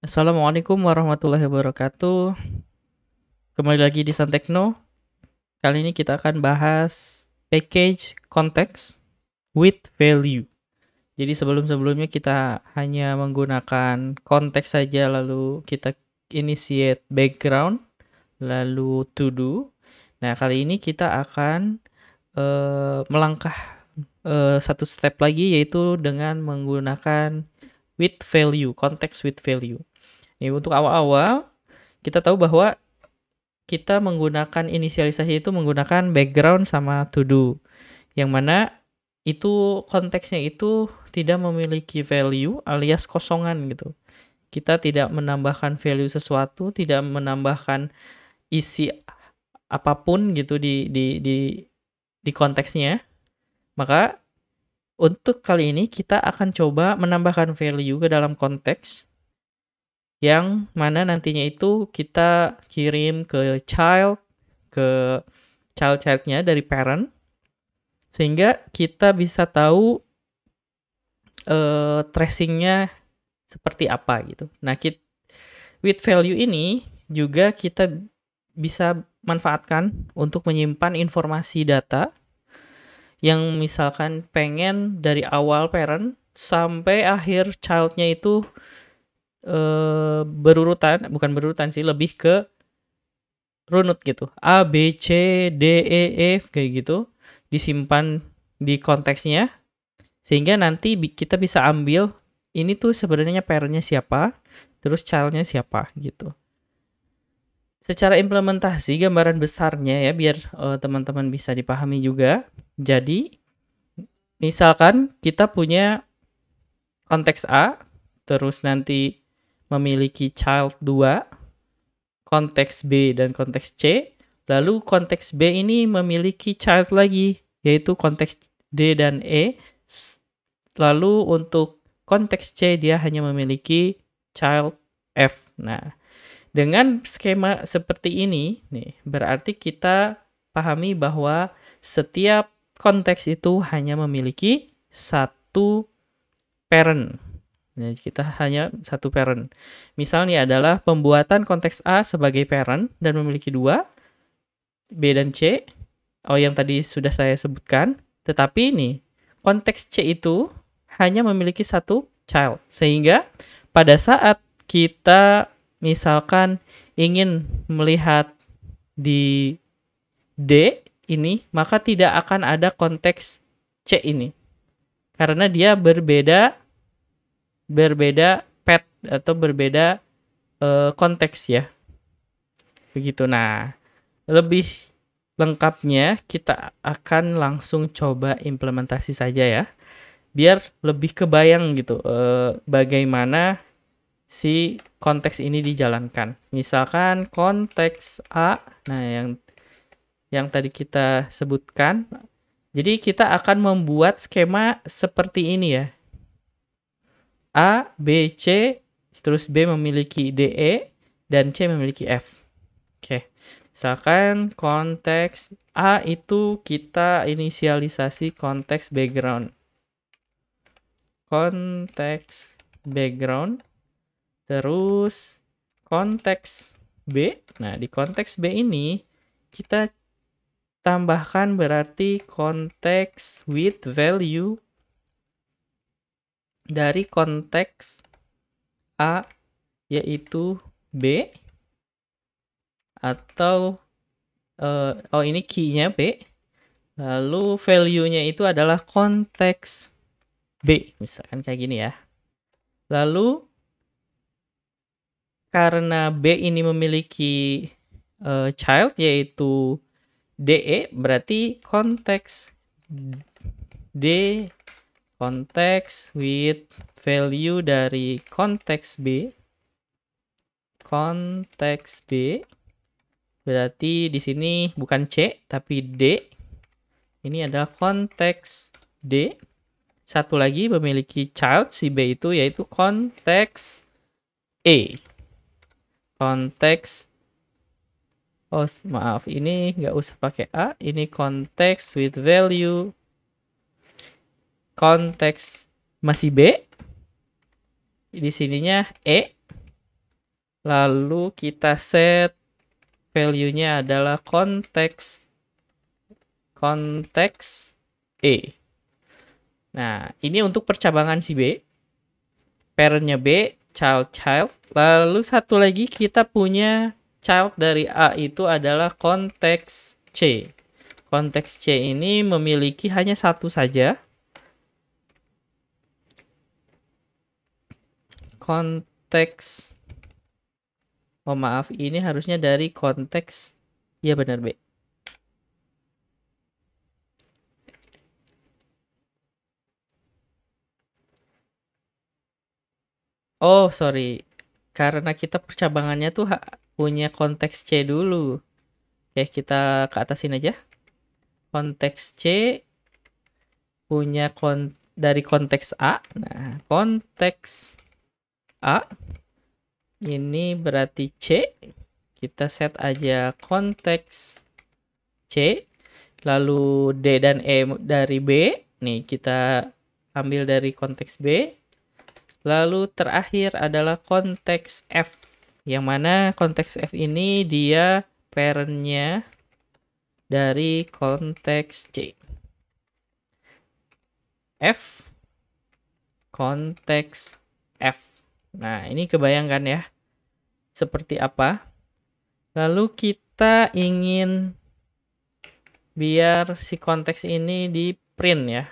Assalamualaikum warahmatullahi wabarakatuh. Kembali lagi di Santekno. Kali ini kita akan bahas package context with value. Jadi sebelum-sebelumnya kita hanya menggunakan konteks saja, lalu kita initiate background, lalu to do. Nah, kali ini kita akan melangkah satu step lagi, yaitu dengan menggunakan with value, context with value. Ini untuk awal-awal kita tahu bahwa kita menggunakan inisialisasi itu menggunakan background sama to do, yang mana itu konteksnya itu tidak memiliki value alias kosongan gitu. Kita tidak menambahkan value sesuatu, tidak menambahkan isi apapun gitu di konteksnya. Maka untuk kali ini kita akan coba menambahkan value ke dalam konteks yang mana nantinya itu kita kirim ke child-childnya dari parent, sehingga kita bisa tahu tracingnya seperti apa gitu. Nah, with value ini juga kita bisa manfaatkan untuk menyimpan informasi data yang misalkan pengen dari awal parent sampai akhir childnya itu bukan berurutan sih, lebih ke runut gitu. A, B, C, D, E, F kayak gitu disimpan di konteksnya, sehingga nanti kita bisa ambil ini tuh sebenarnya parentnya siapa, terus childnya siapa gitu. Secara implementasi gambaran besarnya ya, biar teman-teman bisa dipahami juga. Jadi misalkan kita punya konteks A, terus nanti memiliki child 2, konteks B dan konteks C, lalu konteks B ini memiliki child lagi, yaitu konteks D dan E, lalu untuk konteks C dia hanya memiliki child F. Nah, dengan skema seperti ini nih, berarti kita pahami bahwa setiap konteks itu hanya memiliki satu parent. Nah, kita hanya satu parent. Misalnya adalah pembuatan konteks A sebagai parent dan memiliki 2, B dan C. Oh, yang tadi sudah saya sebutkan. Tetapi ini, konteks C itu hanya memiliki satu child. Sehingga pada saat kita misalkan ingin melihat di D ini, maka tidak akan ada konteks C ini. Karena dia berbeda path atau berbeda konteks ya. Begitu. Nah, lebih lengkapnya kita akan langsung coba implementasi saja ya. Biar lebih kebayang gitu bagaimana si konteks ini dijalankan. Misalkan konteks A, nah yang tadi kita sebutkan. Jadi kita akan membuat skema seperti ini ya. A, B, C, terus B memiliki D, E, dan C memiliki F. Oke, misalkan konteks A itu kita inisialisasi konteks background. Konteks background, terus konteks B. Nah, di konteks B ini kita tambahkan berarti konteks with value dari konteks A, yaitu B, atau ini key-nya B, lalu value-nya itu adalah konteks B, misalkan kayak gini ya. Lalu karena B ini memiliki child yaitu DE, berarti konteks D, konteks with value dari konteks B, konteks B, berarti di sini bukan C tapi D. Ini adalah konteks D. Satu lagi memiliki child si B itu, yaitu konteks E. Konteks, oh maaf, ini nggak usah pakai A. Ini konteks with value konteks masih B. Di sininya E. Lalu kita set value-nya adalah konteks E. Nah, ini untuk percabangan si B. Parent-nya B, child. Lalu satu lagi kita punya child dari A itu adalah konteks C. Konteks C ini memiliki hanya satu saja. Konteks, oh maaf, ini harusnya dari konteks, iya benar B. Oh sorry, karena kita percabangannya tuh punya konteks C dulu. Oke, kita ke atasin aja. Konteks C punya dari konteks A. Nah, konteks A ini berarti C. Kita set aja konteks C. Lalu D dan E dari B. Nih, kita ambil dari konteks B. Lalu terakhir adalah konteks F. Yang mana konteks F ini dia parent-nya dari konteks C. F konteks F. Nah, ini kebayangkan ya seperti apa. Lalu kita ingin biar si konteks ini di print ya.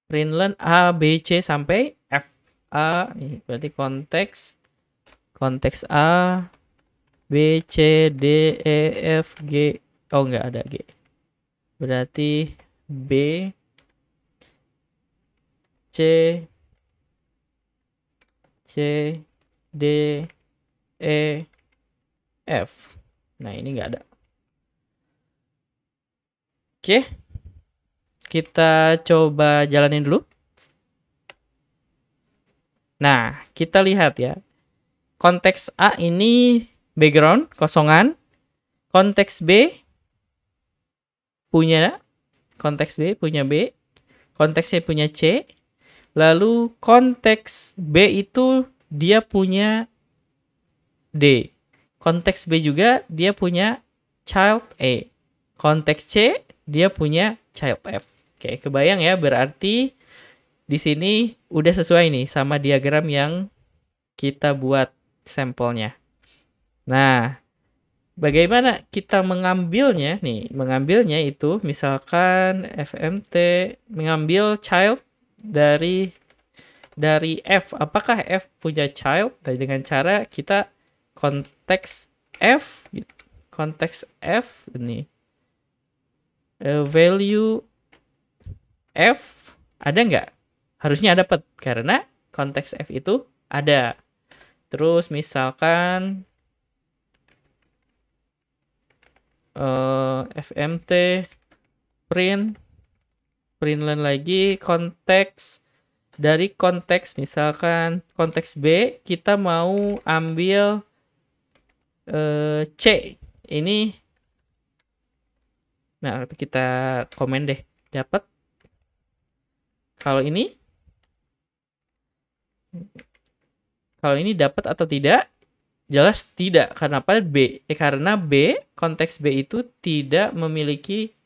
Printlen A, B, C sampai F. A, ini berarti konteks A, B, C, D, E, F, G. Oh, enggak ada G. Berarti B, C, D, E, F. Nah, ini enggak ada. Oke. Kita coba jalanin dulu. Nah, kita lihat ya. Konteks A ini background, kosongan. Konteks B punya konteks B punya B. Konteks C punya C. Lalu konteks B itu dia punya D. Konteks B juga dia punya child E. Konteks C dia punya child F. Oke, kebayang ya, berarti di sini udah sesuai nih sama diagram yang kita buat sampelnya. Nah, bagaimana kita mengambilnya nih? Mengambilnya itu misalkan FMT mengambil child dari F. Apakah F punya child? Nah, dengan cara kita konteks F ini value F ada nggak? Harusnya dapat karena konteks F itu ada. Terus misalkan FMT printlen lagi konteks dari konteks, misalkan konteks B kita mau ambil C ini. Nah, kita komen deh dapat. Kalau ini dapat atau tidak? Jelas tidak. Kenapa B? Karena B, konteks B itu tidak memiliki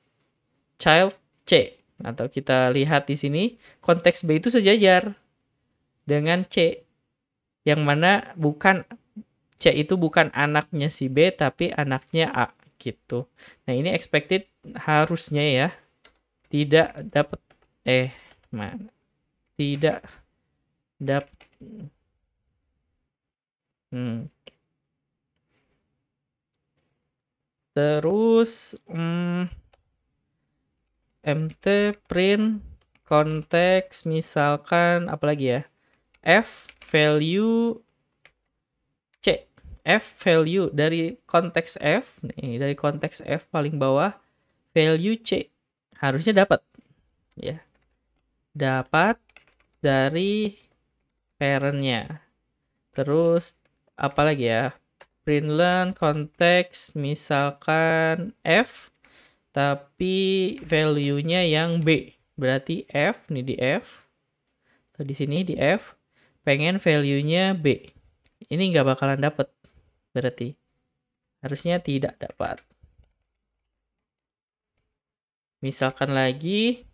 child C. Atau kita lihat di sini, konteks B itu sejajar dengan C. Yang mana C itu bukan anaknya si B, tapi anaknya A. Gitu. Nah, ini expected harusnya ya. Tidak dapat. Tidak dapat. Terus MT print konteks misalkan apalagi ya, F value C. F value dari konteks F nih, dari konteks F paling bawah value C harusnya dapat ya, dapat dari parentnya. Terus apalagi ya, printlen konteks misalkan F tapi value-nya yang B, berarti F nih, di F atau di sini di F pengen value-nya B ini nggak bakalan dapet, berarti harusnya tidak dapat. Misalkan lagi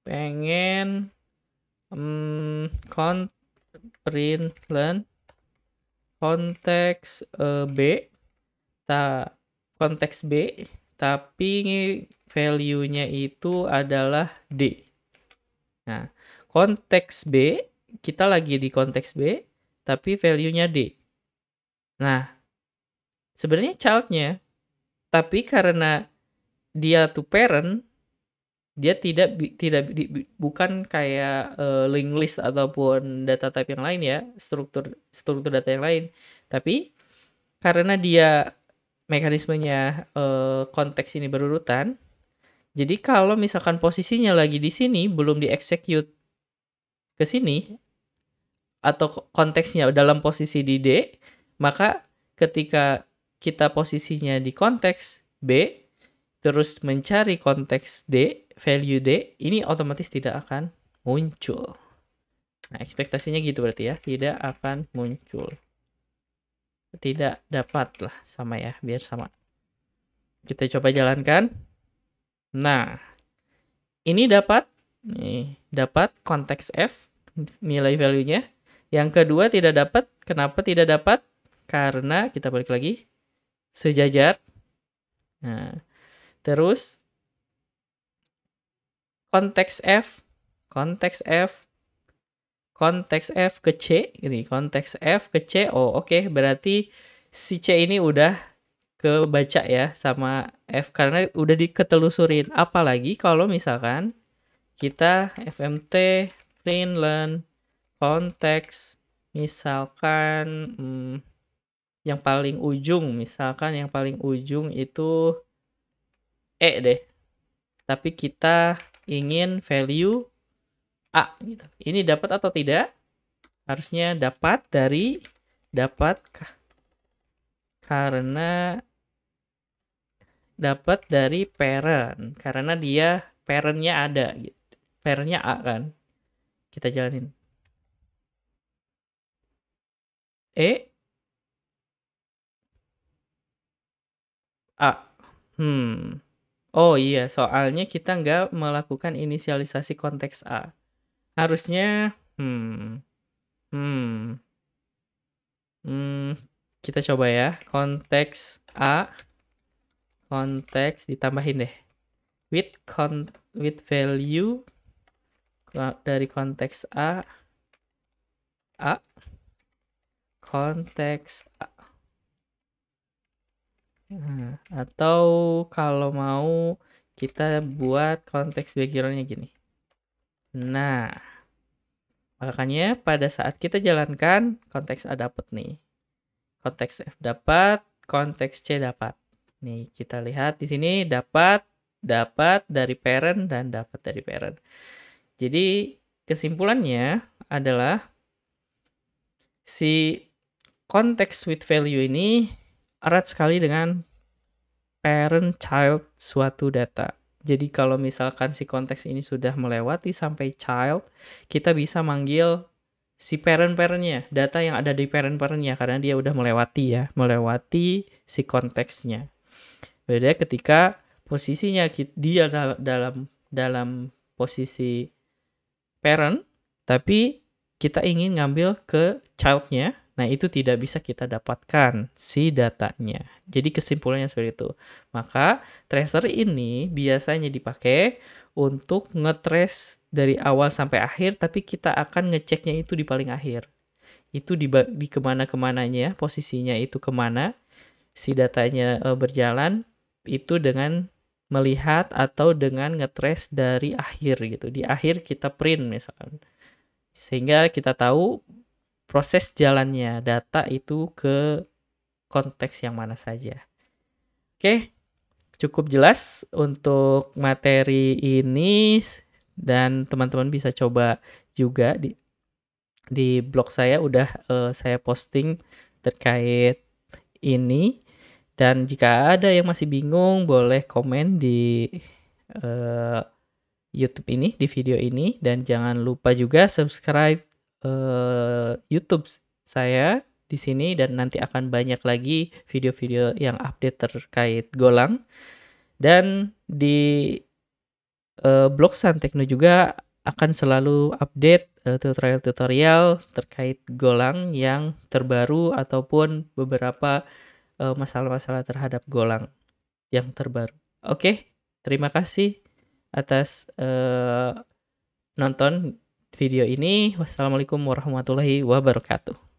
pengen println konteks B, konteks B, tapi value-nya itu adalah D. Nah, konteks B, kita lagi di konteks B, tapi value-nya D. Nah, sebenarnya child-nya, tapi karena dia tuh parent, dia bukan kayak linked list ataupun data type yang lain ya, struktur data yang lain. Tapi karena dia mekanismenya konteks ini berurutan, jadi kalau misalkan posisinya lagi di sini belum di-execute ke sini atau konteksnya dalam posisi di D, maka ketika kita posisinya di konteks B terus mencari konteks D, value D, ini otomatis tidak akan muncul. Nah, ekspektasinya gitu berarti ya, tidak akan muncul. Tidak dapat lah, sama ya, biar sama. Kita coba jalankan. Nah, ini dapat, nih, dapat konteks F, nilai value-nya. Yang kedua tidak dapat, kenapa tidak dapat? Karena, kita balik lagi, sejajar. Nah, terus konteks F ke C, ini konteks F ke C. Oh, oke, berarti si C ini udah kebaca ya sama F karena udah diketelusurin. Apalagi kalau misalkan kita fmt println konteks misalkan yang paling ujung, itu E deh. Tapi kita ingin value A gitu. Ini dapat atau tidak? Harusnya dapat karena dapat dari parent, karena dia parentnya ada gitu. Parentnya A kan. Kita jalanin. E A. Oh iya, soalnya kita nggak melakukan inisialisasi konteks A. Harusnya kita coba ya. Konteks A, konteks ditambahin deh. With value dari konteks A, konteks A. Nah, atau kalau mau kita buat konteks background-nya gini. Nah, makanya pada saat kita jalankan konteks A dapat nih. Konteks F dapat, konteks C dapat. Nih, kita lihat di sini dapat dari parent dan dapat dari parent. Jadi, kesimpulannya adalah si konteks with value ini erat sekali dengan parent child suatu data. Jadi kalau misalkan si konteks ini sudah melewati sampai child, kita bisa manggil si parent-parentnya, data yang ada di parent-parentnya, karena dia udah melewati si konteksnya. Beda ketika posisinya dia dalam posisi parent, tapi kita ingin ngambil ke child-nya. Nah, itu tidak bisa kita dapatkan si datanya. Jadi kesimpulannya seperti itu. Maka tracer ini biasanya dipakai untuk ngetrace dari awal sampai akhir, tapi kita akan ngeceknya itu di paling akhir. Itu di kemana-kemananya, posisinya itu kemana, si datanya berjalan, itu dengan melihat atau dengan ngetrace dari akhir gitu. Di akhir kita print misalkan. Sehingga kita tahu proses jalannya data itu ke konteks yang mana saja. Oke, cukup jelas untuk materi ini dan teman-teman bisa coba juga di blog saya udah saya posting terkait ini. Dan jika ada yang masih bingung boleh komen di YouTube ini, di video ini, dan jangan lupa juga subscribe YouTube saya di sini dan nanti akan banyak lagi video-video yang update terkait Golang. Dan di blog Santekno juga akan selalu update tutorial-tutorial terkait Golang yang terbaru ataupun beberapa masalah-masalah terhadap Golang yang terbaru. Oke, terima kasih atas nonton video ini. Wassalamualaikum warahmatullahi wabarakatuh.